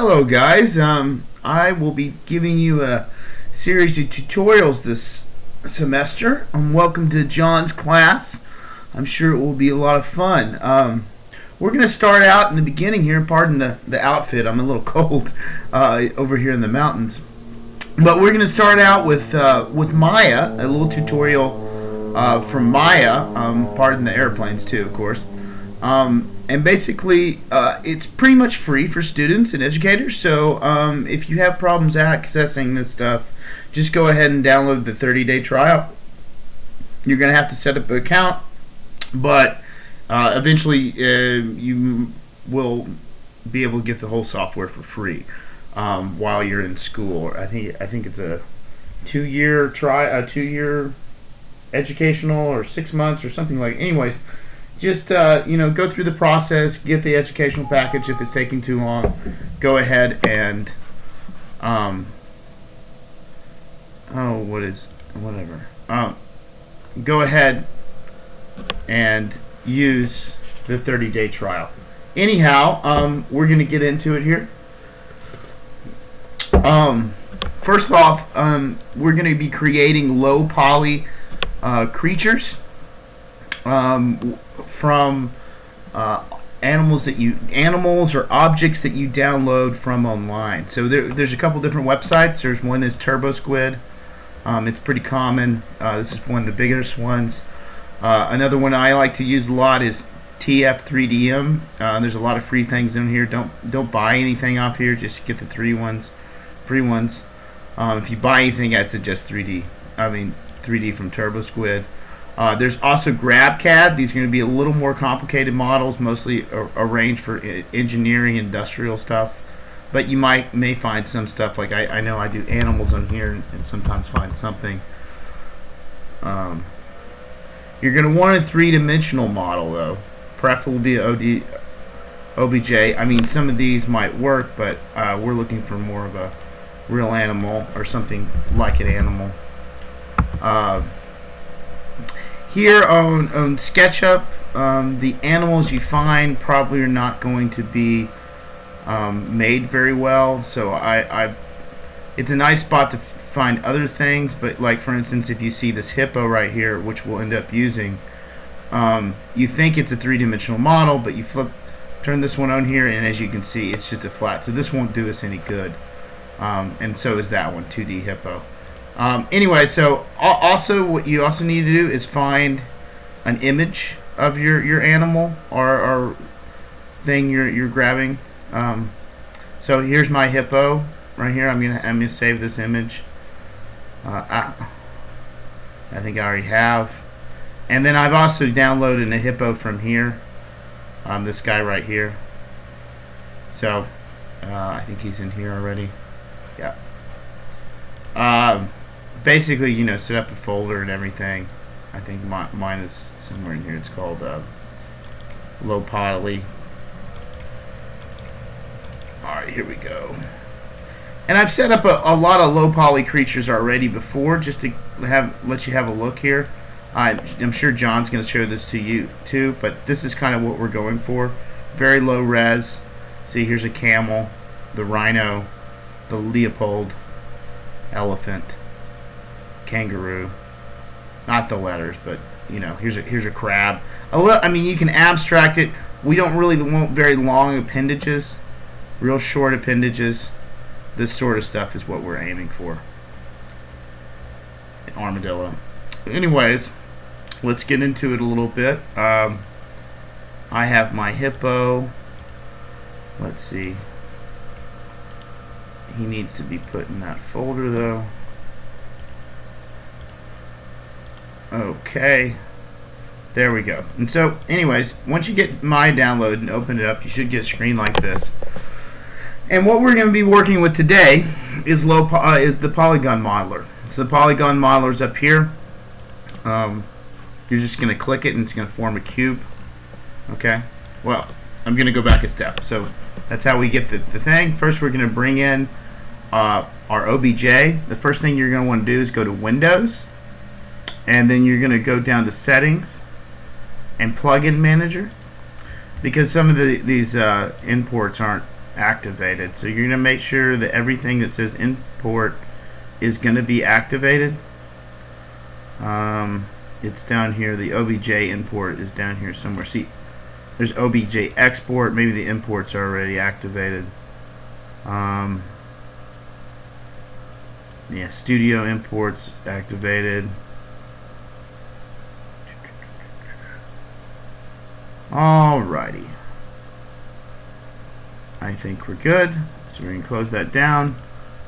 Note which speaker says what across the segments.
Speaker 1: Hello guys, I will be giving you a series of tutorials this semester. Welcome to John's class. I'm sure it will be a lot of fun. We're going to start out in the beginning here. Pardon the outfit, I'm a little cold over here in the mountains. But we're going to start out with Maya, a little tutorial from Maya. Pardon the airplanes too, of course. And basically, it's pretty much free for students and educators. So if you have problems accessing this stuff, just go ahead and download the 30-day trial. You're going to have to set up an account, but eventually you will be able to get the whole software for free while you're in school. I think it's a 2-year two-year educational, or 6 months or something like. Anyways. Just go through the process, get the educational package. If it's taking too long, go ahead and go ahead and use the 30-day trial. Anyhow, we're going to get into it here. First off, we're going to be creating low poly creatures from animals or objects that you download from online. So there's a couple different websites. There's one that's Turbo Squid. It's pretty common. This is one of the biggest ones. Another one I like to use a lot is TF3DM. There's a lot of free things in here. Don't buy anything off here. Just get the free ones. If you buy anything, I'd suggest 3D from Turbo Squid. There's also GrabCAD. These are going to be a little more complicated models, mostly arranged for engineering, industrial stuff. But you may find some stuff, like I know I do animals on here and sometimes find something. You're going to want a 3-dimensional model, though. Preferably OBJ. I mean, some of these might work, but we're looking for more of a real animal or something like an animal. Here on SketchUp, the animals you find probably are not going to be made very well. So it's a nice spot to find other things. But like for instance, if you see this hippo right here, which we'll end up using, you think it's a 3-dimensional model, but you turn this one on here, and as you can see, it's just a flat. So this won't do us any good. And so is that one, 2D hippo. Anyway, so also what you also need to do is find an image of your animal or thing you're grabbing. So here's my hippo right here. I'm gonna save this image. I think I already have. And then I've also downloaded a hippo from here. This guy right here. So I think he's in here already. Yeah. Basically, set up a folder and everything. I think mine is somewhere in here. It's called low poly. Alright, here we go. And I've set up a lot of low poly creatures already before, just to let you have a look here. I'm sure John's going to show this to you too, but this is kind of what we're going for. Very low res. See, here's a camel, the rhino, the leopard, elephant, kangaroo, not the letters, but here's a crab. You can abstract it. We don't really want very long appendages, real short appendages. This sort of stuff is what we're aiming for. An armadillo. Anyways, let's get into it a little bit. I have my hippo. Let's see. He needs to be put in that folder though. Okay, there we go. And so anyways, once you get my download and open it up, you should get a screen like this. And what we're going to be working with today is the polygon modeler. So the polygon modeler is up here. You're just going to click it and it's going to form a cube. Okay, well, I'm going to go back a step. So that's how we get the thing. First, we're going to bring in our OBJ. The first thing you're going to want to do is go to Windows, and then you're going to go down to Settings and Plugin Manager, because some of these imports aren't activated. So you're going to make sure that everything that says import is going to be activated. It's down here. The OBJ import is down here somewhere. See, there's OBJ export. Maybe the import's already activated. Yeah, studio imports activated. Alrighty. I think we're good. So we're going to close that down.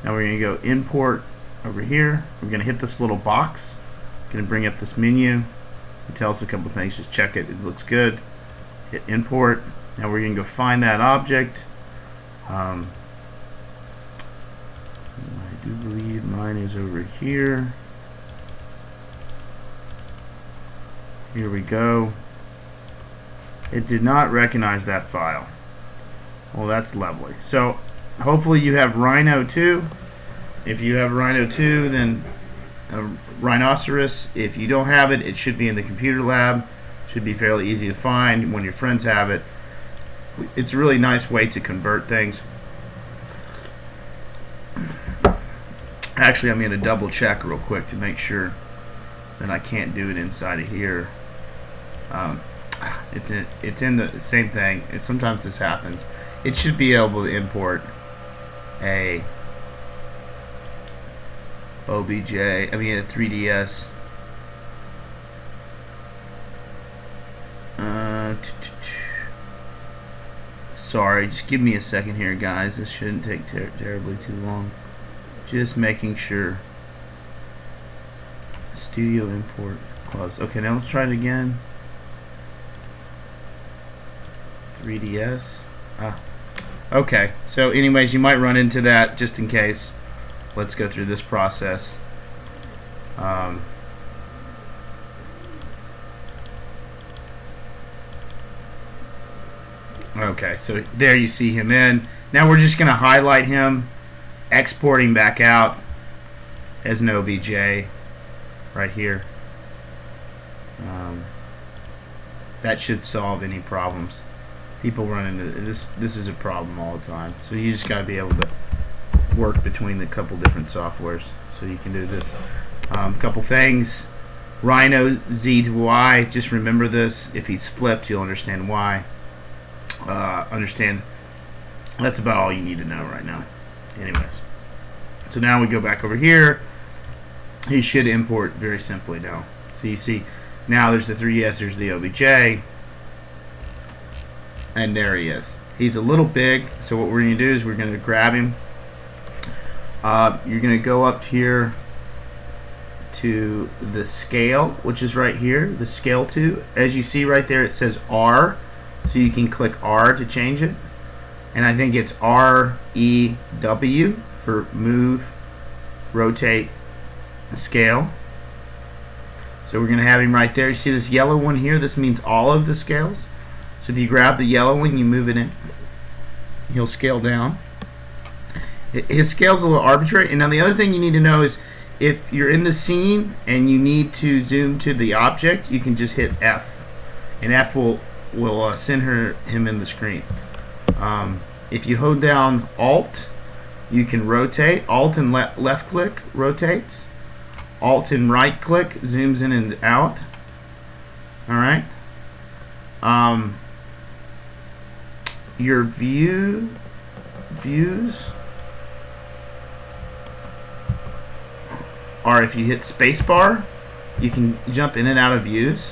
Speaker 1: Now we're going to go import over here. We're going to hit this little box. Going to bring up this menu. It tells us a couple things. Just check it. It looks good. Hit import. Now we're going to go find that object. I do believe mine is over here. Here we go. It did not recognize that file. Well, that's lovely. So hopefully you have Rhino 2. If you have Rhino 2, then Rhinoceros. If you don't have it, it should be in the computer lab. Should be fairly easy to find when your friends have it. It's a really nice way to convert things. Actually, I'm going to double check real quick to make sure that I can't do it inside of here. It's in the same thing. Sometimes this happens. It should be able to import a OBJ. I mean a 3DS. Sorry, just give me a second here, guys. This shouldn't take terribly too long. Just making sure. Studio import closed. Okay, now let's try it again. 3DS. Okay, so anyways, you might run into that just in case. Let's go through this process. Okay, so there you see him in. Now we're just going to highlight him, exporting back out as an OBJ right here. That should solve any problems. People run into this. This is a problem all the time. So you just got to be able to work between the couple different softwares so you can do this. Couple things. Rhino Z to Y. Just remember this. If he's flipped, you'll understand why. That's about all you need to know right now. Anyways, so now we go back over here. He should import very simply now. So you see, now there's the 3DS, there's the OBJ, and there he is. He's a little big, so what we're going to do is we're going to grab him. You're going to go up here to the scale, which is right here, the scale to. As you see right there, it says R. So you can click R to change it. And I think it's R-E-W for move, rotate, scale. So we're going to have him right there. You see this yellow one here? This means all of the scales. So if you grab the yellow one, you move it in, he'll scale down. His scale's a little arbitrary. And now the other thing you need to know is if you're in the scene and you need to zoom to the object, you can just hit F. And F will send him in the screen. If you hold down Alt, you can rotate. Alt and left click rotates. Alt and right click zooms in and out. Alright. Your views are, if you hit spacebar, you can jump in and out of views.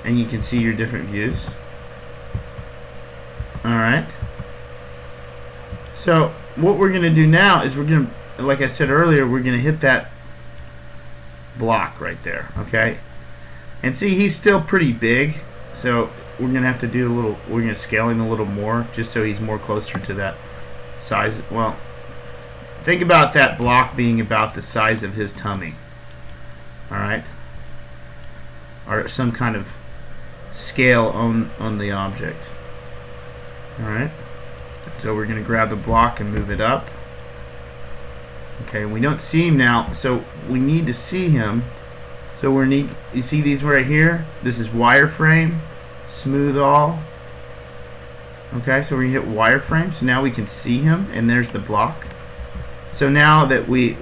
Speaker 1: And you can see your different views. Alright. So what we're going to do now is we're going to, like I said earlier, we're going to hit that block right there. Okay. And see, he's still pretty big. So we're going to have to do a little, we're going to scale him a little more just so he's more closer to that size. Well, think about that block being about the size of his tummy. Alright. Or some kind of scale on the object. Alright, so we're going to grab the block and move it up. Okay, we don't see him now, so we need to see him. So you see these right here? This is wireframe, smooth all, Okay, so we're going to hit wireframe. So now we can see him, and there's the block. So now that we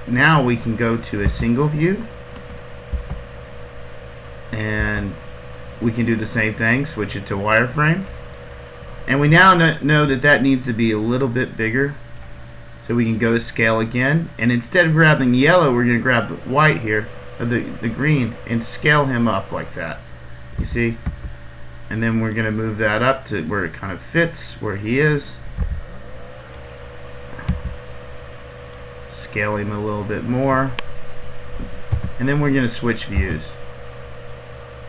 Speaker 1: can go to a single view, and we can do the same thing, switch it to wireframe. And we now know that that needs to be a little bit bigger. So we can go to scale again, and instead of grabbing yellow, we're going to grab the white here, or the green, and scale him up like that. You see? And then we're going to move that up to where it kind of fits where he is. Scale him a little bit more. And then we're going to switch views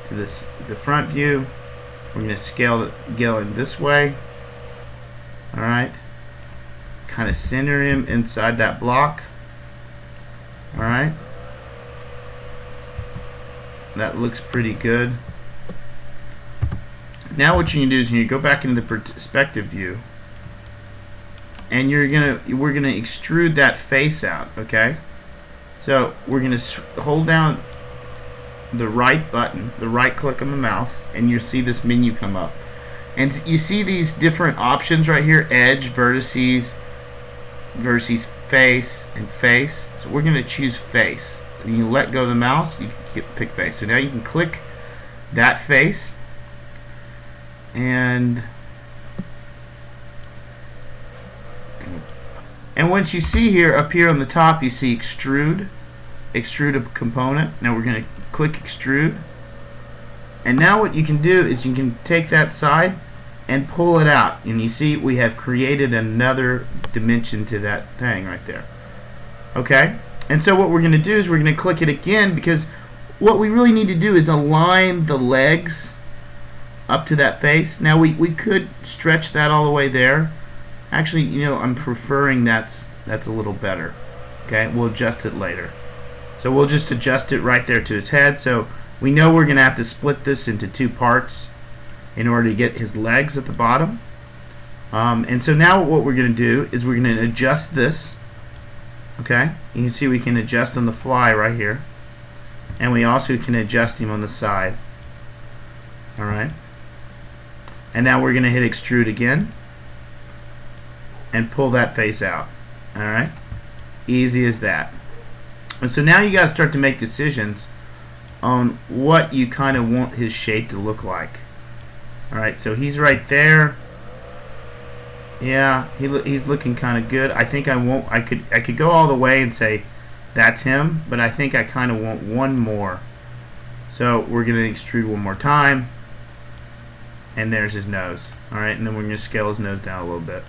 Speaker 1: to the front view. We're going to scale him this way. Alright. Kind of center him inside that block. Alright. That looks pretty good. Now what you can do is you go back into the perspective view, and we're gonna extrude that face out. Okay, so we're gonna hold down the right button, the right click on the mouse, and you'll see this menu come up, and you see these different options right here: edge, vertices, face, and face. So we're gonna choose face. And you let go of the mouse, you can pick face. So now you can click that face. And once you see here, up here on the top, you see extrude a component. Now we're going to click extrude. And now what you can do is you can take that side and pull it out. And you see we have created another dimension to that thing right there. Okay? And so what we're going to do is we're going to click it again, because what we really need to do is align the legs up to that face. Now we could stretch that all the way there. Actually, you know, I'm preferring that's a little better. Okay, we'll adjust it later. So we'll just adjust it right there to his head. So we know we're going to have to split this into two parts in order to get his legs at the bottom. And so now what we're going to do is we're going to adjust this. Okay, you can see we can adjust on the fly right here, and we also can adjust him on the side. Alright. And now we're going to hit extrude again and pull that face out. Alright? Easy as that. And so now you got to start to make decisions on what you kind of want his shape to look like. Alright, so he's right there. Yeah, he's looking kind of good. I think I could go all the way and say that's him, but I think I kind of want one more. So we're going to extrude one more time. And there's his nose. Alright, and then we're going to scale his nose down a little bit.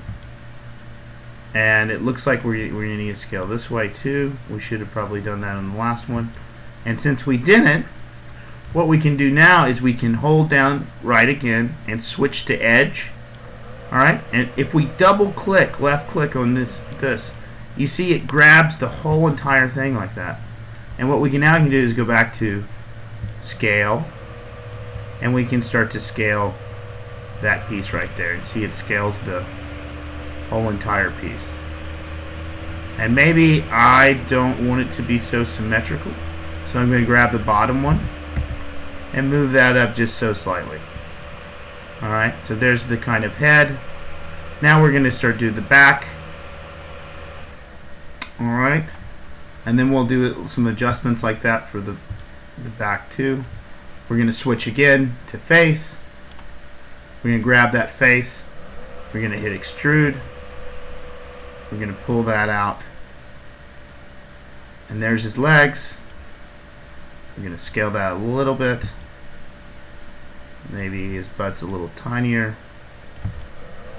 Speaker 1: And it looks like we're going to need to scale this way too. We should have probably done that on the last one. And since we didn't, what we can do now is we can hold down right again and switch to edge. Alright, and if we double click, left click on this, you see it grabs the whole entire thing like that. And what we can now do is go back to scale, and we can start to scale that piece right there, and see it scales the whole entire piece. And maybe I don't want it to be so symmetrical, so I'm going to grab the bottom one and move that up just so slightly. Alright, so there's the kind of head. Now we're going to start doing the back. Alright, and then we'll do some adjustments like that for the back too. We're going to switch again to face. We're going to grab that face. We're going to hit extrude. We're going to pull that out. And there's his legs. We're going to scale that a little bit. Maybe his butt's a little tinier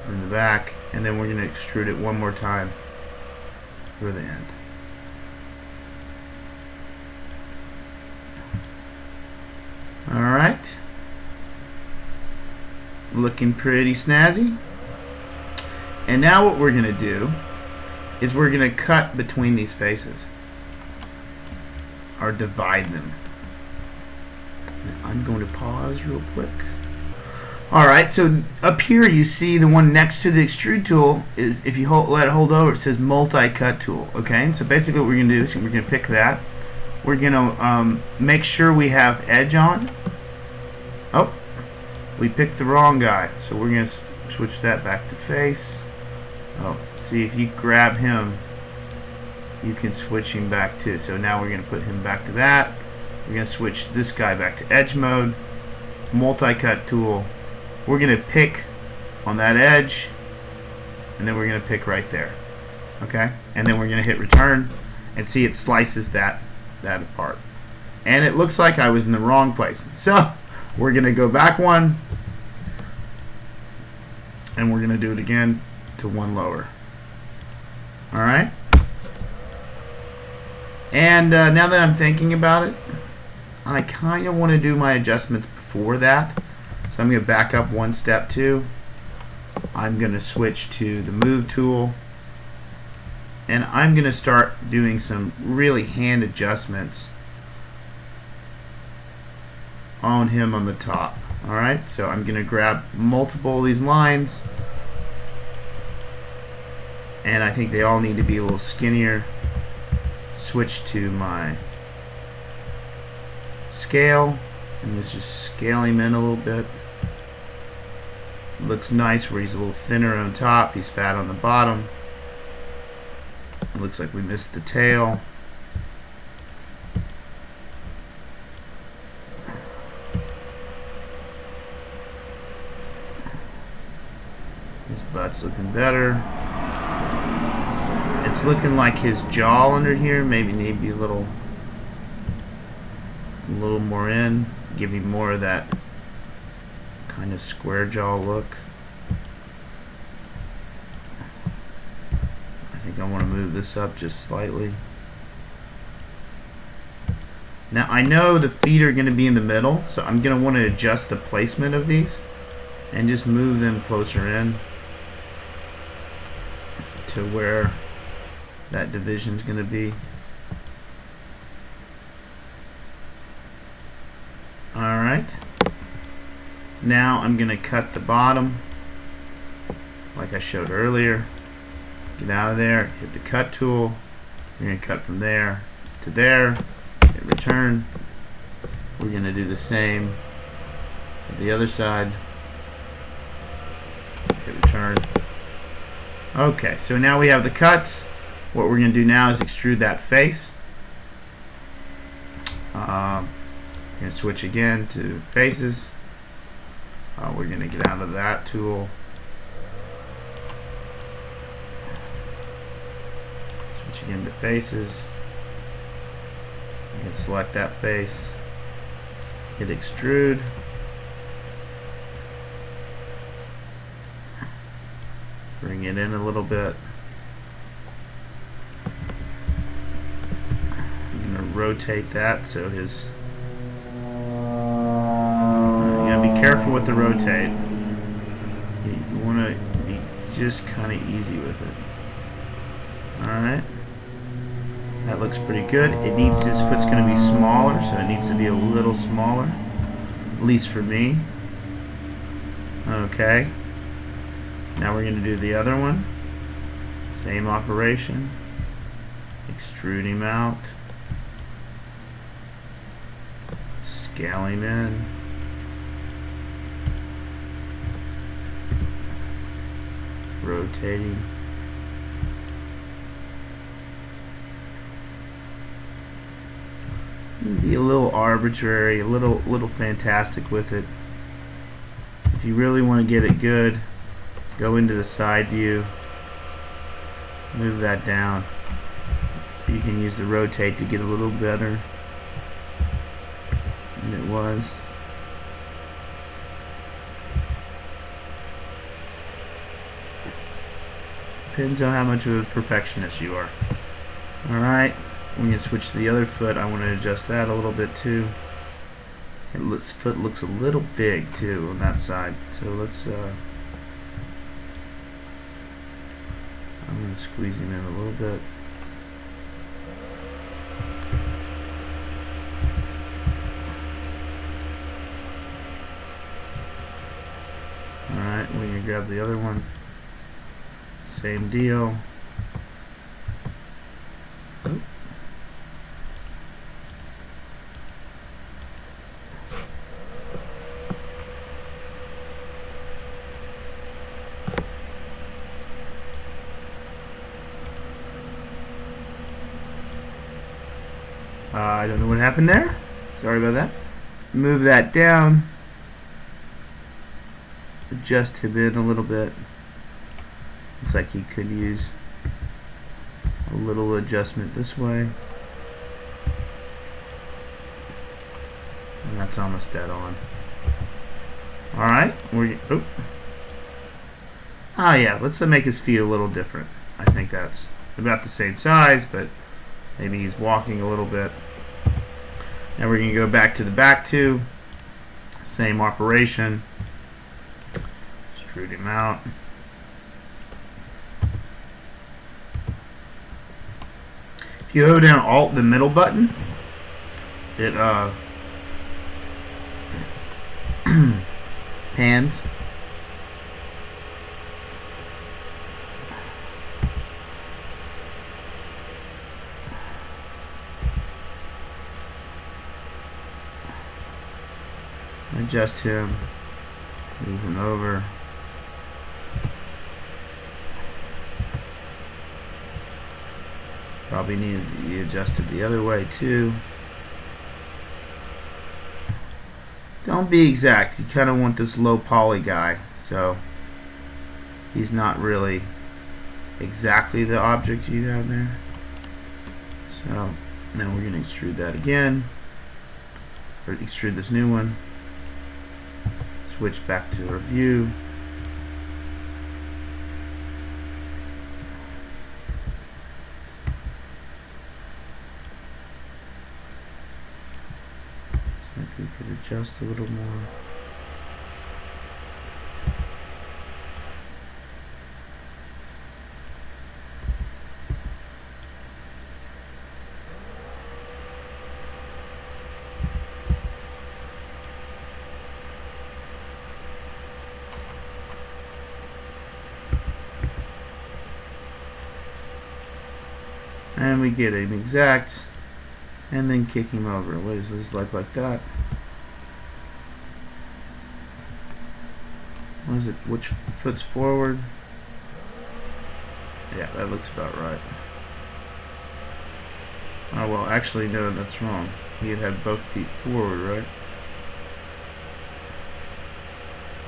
Speaker 1: in the back. And then we're going to extrude it one more time for the end. Alright. Looking pretty snazzy. And now what we're going to do is we're going to cut between these faces, or divide them. I'm going to pause real quick. Alright, so up here you see the one next to the extrude tool is, if you let it hold over, it says multi-cut tool. Okay, so basically what we're going to do is we're going to pick that. We're going to make sure we have edge on. Oh, we picked the wrong guy, so we're going to switch that back to face. Oh, see, if you grab him, you can switch him back too. So now we're going to put him back to that. We're going to switch this guy back to edge mode. Multi-cut tool. We're going to pick on that edge, and then we're going to pick right there. Okay? And then we're going to hit return, and see, it slices that apart. And it looks like I was in the wrong place. So we're going to go back one, and we're going to do it again to one lower. Alright? And now that I'm thinking about it, I kind of want to do my adjustments before that. So I'm going to back up one step too. I'm going to switch to the move tool, and I'm going to start doing some really hand adjustments on him on the top. Alright, so I'm going to grab multiple of these lines, and I think they all need to be a little skinnier. Switch to my scale, and let's just scale him in a little bit. Looks nice where he's a little thinner on top, he's fat on the bottom. It looks like we missed the tail. His butt's looking better. It's looking like his jaw under here maybe need to be a little more in, give him more of that kind of square jaw look. I think I want to move this up just slightly. Now I know the feet are going to be in the middle, so I'm going to want to adjust the placement of these and just move them closer in to where that division is going to be. Alright. Now I'm going to cut the bottom like I showed earlier. Get out of there, hit the cut tool. You're going to cut from there to there, hit return. We're going to do the same with the other side. Hit return. Okay, so now we have the cuts. What we're going to do now is extrude that face. We're going to switch again to faces. We're going to get out of that tool. Switch again to faces. You can select that face. Hit extrude. Bring it in a little bit. Rotate that so his, you gotta be careful with the rotate. You want to be just kind of easy with it. Alright, that looks pretty good. It needs, his foot's going to be smaller, so it needs to be a little smaller, at least for me. Okay, now we're going to do the other one. Same operation. Extrude him out. Scale him in. Rotating. Be a little arbitrary, a little fantastic with it. If you really want to get it good, go into the side view. Move that down. You can use the rotate to get a little better than it was. Depends on how much of a perfectionist you are. Alright, when you switch to the other foot, I want to adjust that a little bit too. His foot looks a little big too on that side, so let's I'm going to squeeze him in a little bit. Alright, we're going to grab the other one. Same deal. Oop. I don't know what happened there. Sorry about that. Move that down. Adjust him in a little bit. Looks like he could use a little adjustment this way. And that's almost dead on. Alright. Yeah, let's make his feet a little different. I think that's about the same size, but maybe he's walking a little bit. Now we're going to go back to the back two. Same operation. Extrude him out. If you hold down Alt, the middle button, it pans. Adjust him, move him over. Probably needed to be adjusted the other way too. Don't be exact. You kind of want this low poly guy, so he's not really exactly the object you have there. So now we're going to extrude that again, or extrude this new one. Switch back to our view. So we could adjust a little more. And we get him exact, and then kick him over. What does this look like that? What is it? Which foot's forward? Yeah, that looks about right. Oh well, actually no, that's wrong. He had both feet forward, right?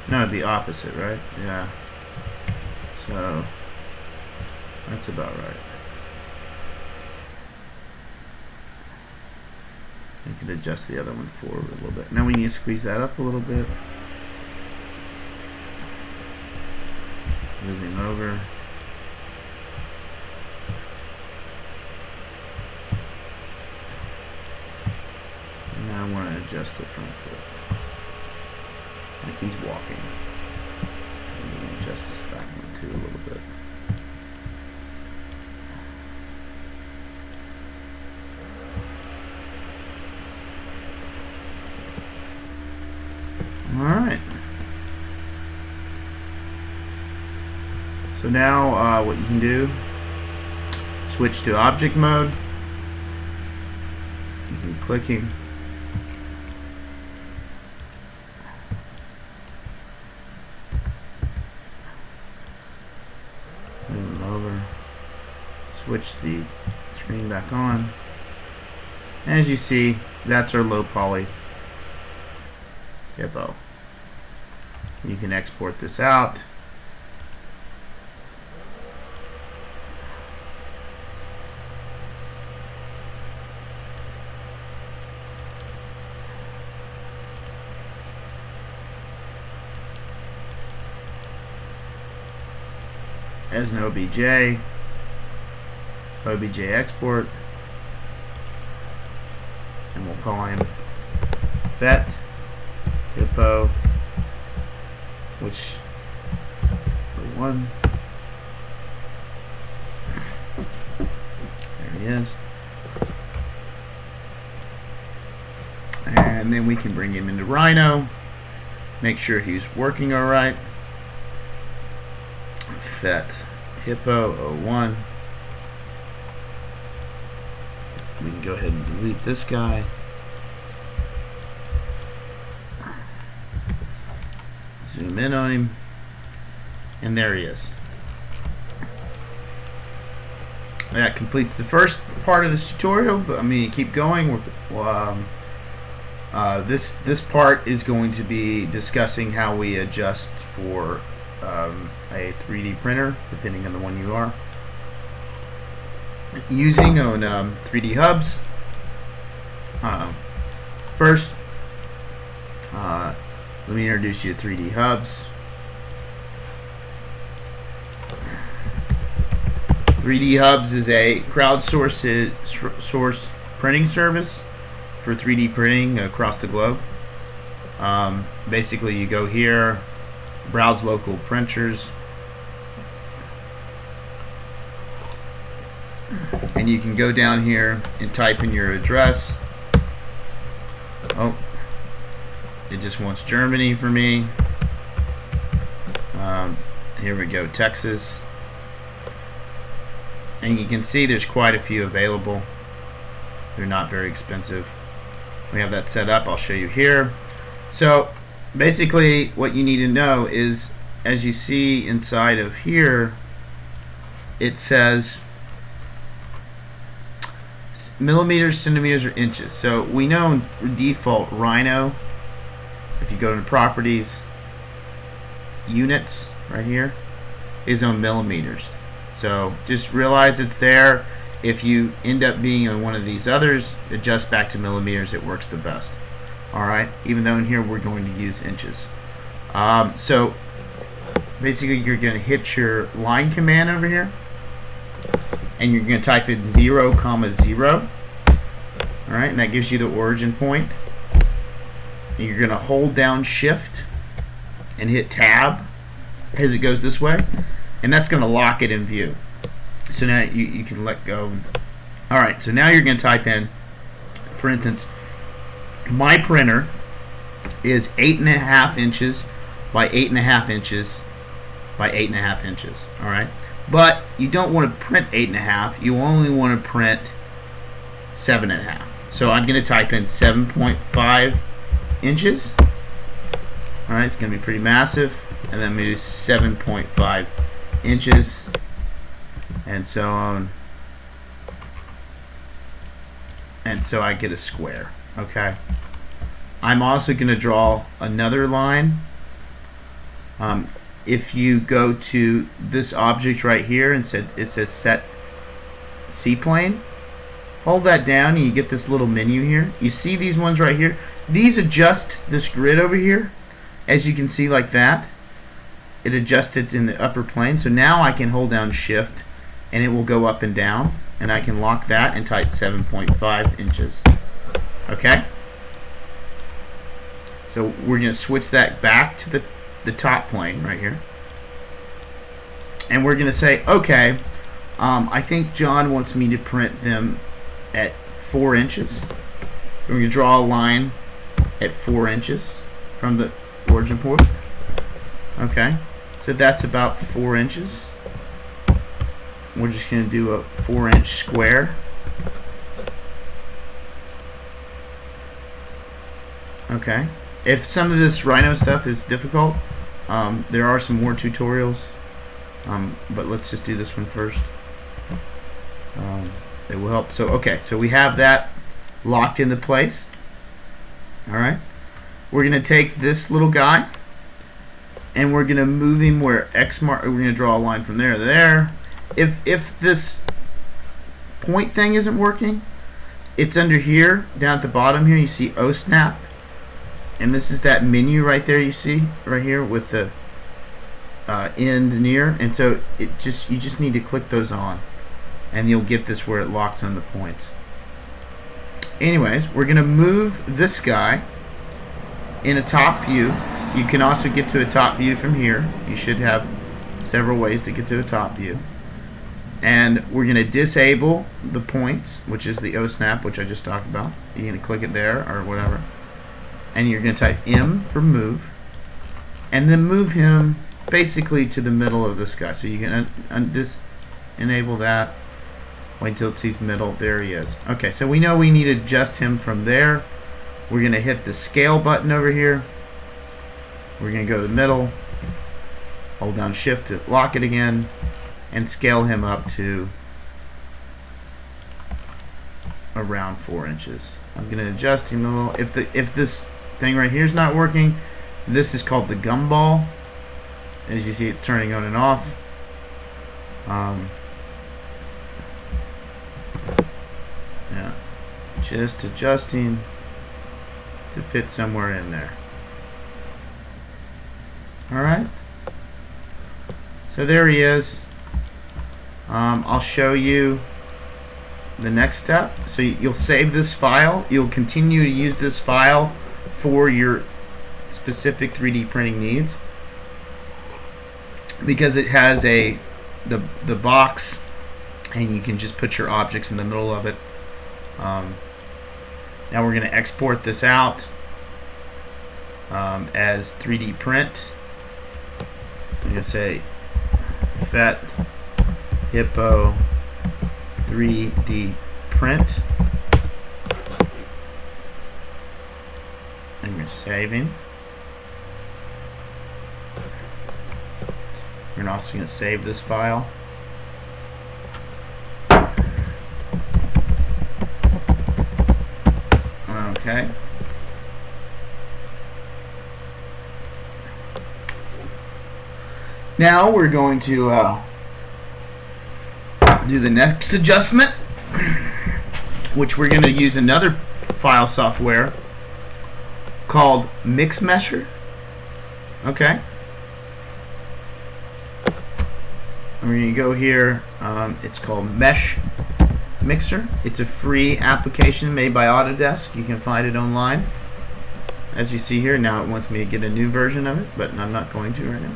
Speaker 1: No, it'd be opposite, right? Yeah. So that's about right. You can adjust the other one forward a little bit. Now we need to squeeze that up a little bit. Moving over. And now I want to adjust the front foot. Like he's walking. I'm going to adjust this back one too a little bit. Alright. So now what you can do, switch to object mode. You can click him. Move him over. Switch the screen back on. As you see, that's our low poly hippo. You can export this out. As an OBJ export, and we'll call him Fet Hippo, which one? There he is. And then we can bring him into Rhino, make sure he's working all right. Fet Hippo 01. We can go ahead and delete this guy. Zoom in on him, and there he is. that completes the first part of this tutorial. But I'm going to keep going. This part is going to be discussing how we adjust for a 3D printer, depending on the one you are using on 3D hubs. First, let me introduce you to 3D hubs. 3D Hubs is a crowdsourced printing service for 3D printing across the globe. Basically, you go here, browse local printers, and you can go down here and type in your address. Oh, it just wants Germany for me. Here we go, Texas. And you can see there's quite a few available. They're not very expensive. We have that set up. I'll show you here. So basically what you need to know is, as you see inside of here, it says millimeters, centimeters, or inches. So we know in default Rhino, if you go to properties, units right here, is on millimeters. So just realize it's there. If you end up being on one of these others, adjust back to millimeters. It works the best. Alright, even though in here we're going to use inches. So basically you're going to hit your line command over here, and you're going to type in 0, 0. Alright, and that gives you the origin point. And you're going to hold down shift and hit tab as it goes this way, and that's going to lock it in view. So now you can let go. Alright, so now you're going to type in, for instance, my printer is 8.5 inches by 8.5 inches by 8.5 inches. Alright, but you don't want to print 8.5, you only want to print 7.5. So I'm going to type in 7.5 inches. Alright, it's going to be pretty massive. And then I'm going to do 7.5 inches, and so on, and so I get a square. Okay, I'm also going to draw another line. If you go to this object right here and it says set C-plane, hold that down and you get this little menu here. You see these ones right here? These adjust this grid over here, as you can see, like that. It adjusts it in the upper plane. So now I can hold down shift and it will go up and down, and I can lock that and type 7.5 inches. Okay, so we're going to switch that back to the top plane right here, and we're going to say, okay, I think John wants me to print them at 4 inches. We're going to draw a line at 4 inches from the origin point. Okay, so that's about 4 inches. We're just going to do a 4-inch square. Okay, if some of this Rhino stuff is difficult, there are some more tutorials, but let's just do this one first. It will help. So okay, so we have that locked into place. Alright, we're going to take this little guy and we're going to move him where X mark. We're going to draw a line from there to there. If this point thing isn't working, it's under here, down at the bottom here. You see O snap, and this is that menu right there. You see right here with the end near, and so you just need to click those on, and you'll get this where it locks on the points. Anyways, we're going to move this guy in a top view. You can also get to a top view from here. You should have several ways to get to a top view. And we're going to disable the points, which is the O snap, which I just talked about. You're going to click it there or whatever. And you're going to type M for move. And then move him basically to the middle of this guy. So you can enable that. Wait until it sees middle. There he is. Okay, so we know we need to adjust him from there. We're going to hit the scale button over here. We're going to go to the middle. Hold down shift to lock it again. And scale him up to around 4 inches. I'm going to adjust him a little. If this thing right here is not working, this is called the gumball. As you see, it's turning on and off. Yeah, just adjusting to fit somewhere in there. Alright, so there he is. I'll show you the next step. So you'll save this file. You'll continue to use this file for your specific 3D printing needs because it has the box, and you can just put your objects in the middle of it. Now we're going to export this out as 3D print. I'm going to say FET Hippo 3D print. And we're saving. We're also going to save this file. Okay. Now we're going to do the next adjustment, which we're going to use another file software called MixMesher. Okay. And we're going to go here. It's called Mesh Mixer. It's a free application made by Autodesk. You can find it online. As you see here, now it wants me to get a new version of it, but I'm not going to right now.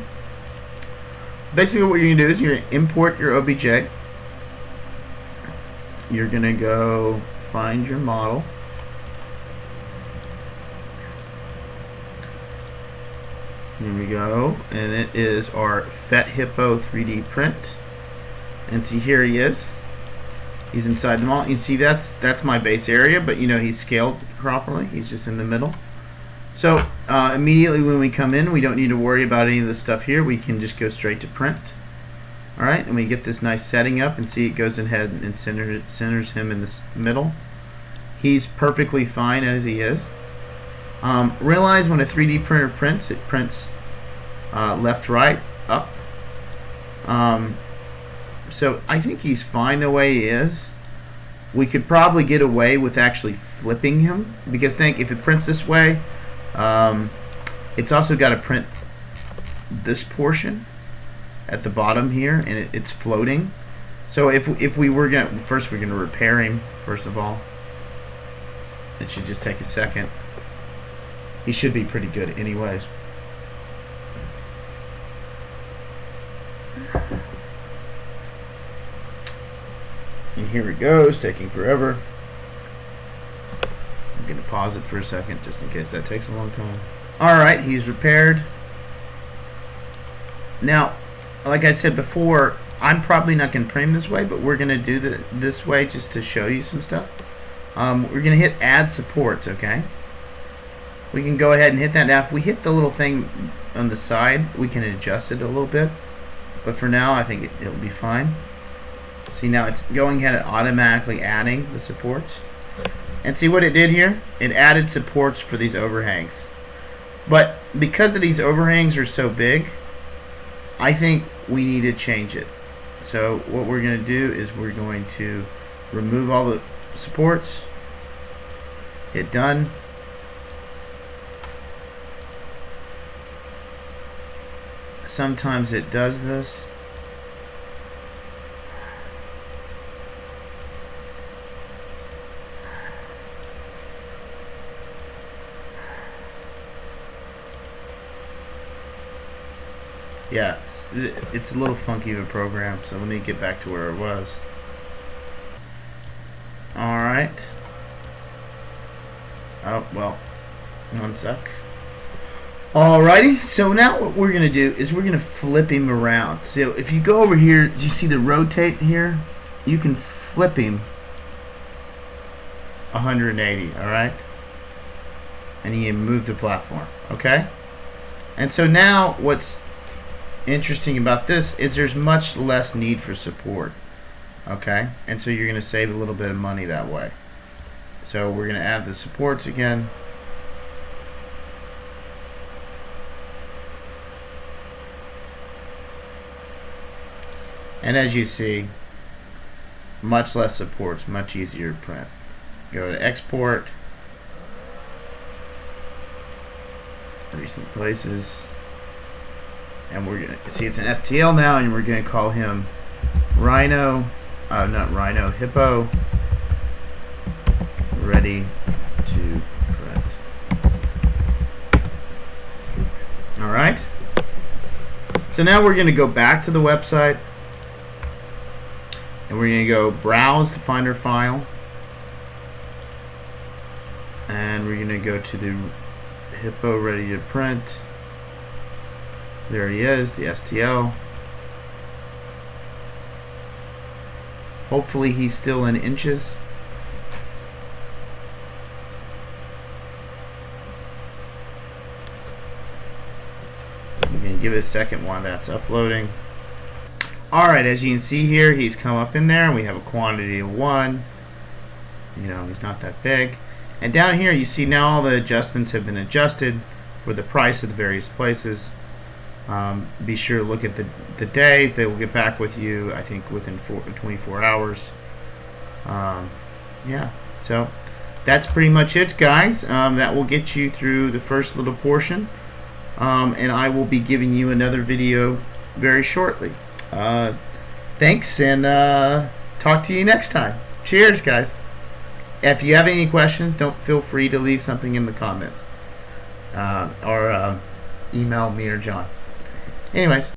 Speaker 1: Basically what you're going to do is you're going to import your OBJ. You're going to go find your model. Here we go, and it is our FET Hippo 3D print. And see, here he is. He's inside the model. You see that's my base area, but you know he's scaled properly. He's just in the middle. So immediately when we come in, we don't need to worry about any of this stuff here. We can just go straight to print. All right, and we get this nice setting up, and see it goes ahead and centers him in the middle. He's perfectly fine as he is. Realize when a 3D printer prints, it prints left, right, up. So I think he's fine the way he is. We could probably get away with actually flipping him, because think if it prints this way, it's also got to print this portion at the bottom here, and it's floating. So if we were going to, first we're going to repair him, first of all. It should just take a second. He should be pretty good anyways. And here it goes, taking forever. I'm going to pause it for a second just in case that takes a long time. Alright, he's repaired. Now, like I said before, I'm probably not going to print him this way, but we're going to do this way just to show you some stuff. We're going to hit Add Supports, okay? We can go ahead and hit that. Now, if we hit the little thing on the side, we can adjust it a little bit. But for now, I think it'll be fine. See, now it's going ahead and automatically adding the supports. And see what it did here? It added supports for these overhangs. But because of these overhangs are so big, I think we need to change it. So what we're going to do is we're going to remove all the supports, hit done. Sometimes it does this. Yeah, it's a little funky of a program, so let me get back to where it was. Alright. Oh, well, one sec. Alrighty, so now what we're going to do is we're going to flip him around. So if you go over here, do you see the rotate here? You can flip him 180, alright? And you move the platform, okay? And so now what's interesting about this is there's much less need for support, okay? And so you're going to save a little bit of money that way. So we're going to add the supports again. And as you see, much less supports, much easier to print. Go to export, recent places, and we're gonna see it's an STL now, and we're gonna call him Rhino, Hippo, ready to print. All right. So now we're gonna go back to the website. And we're going to go browse to find our file, and we're going to go to the Hippo ready to print. There he is, the STL. Hopefully he's still in inches. I'm going to give it a second while that's uploading. Alright, as you can see here, he's come up in there, and we have a quantity of 1. You know, he's not that big. And down here, you see now all the adjustments have been adjusted for the price of the various places. Be sure to look at the days. They will get back with you, I think, within 24 hours. Yeah, so that's pretty much it, guys. That will get you through the first little portion. And I will be giving you another video very shortly. Thanks, and talk to you next time. Cheers, guys. If you have any questions, don't feel free to leave something in the comments, or email me or John. Anyways.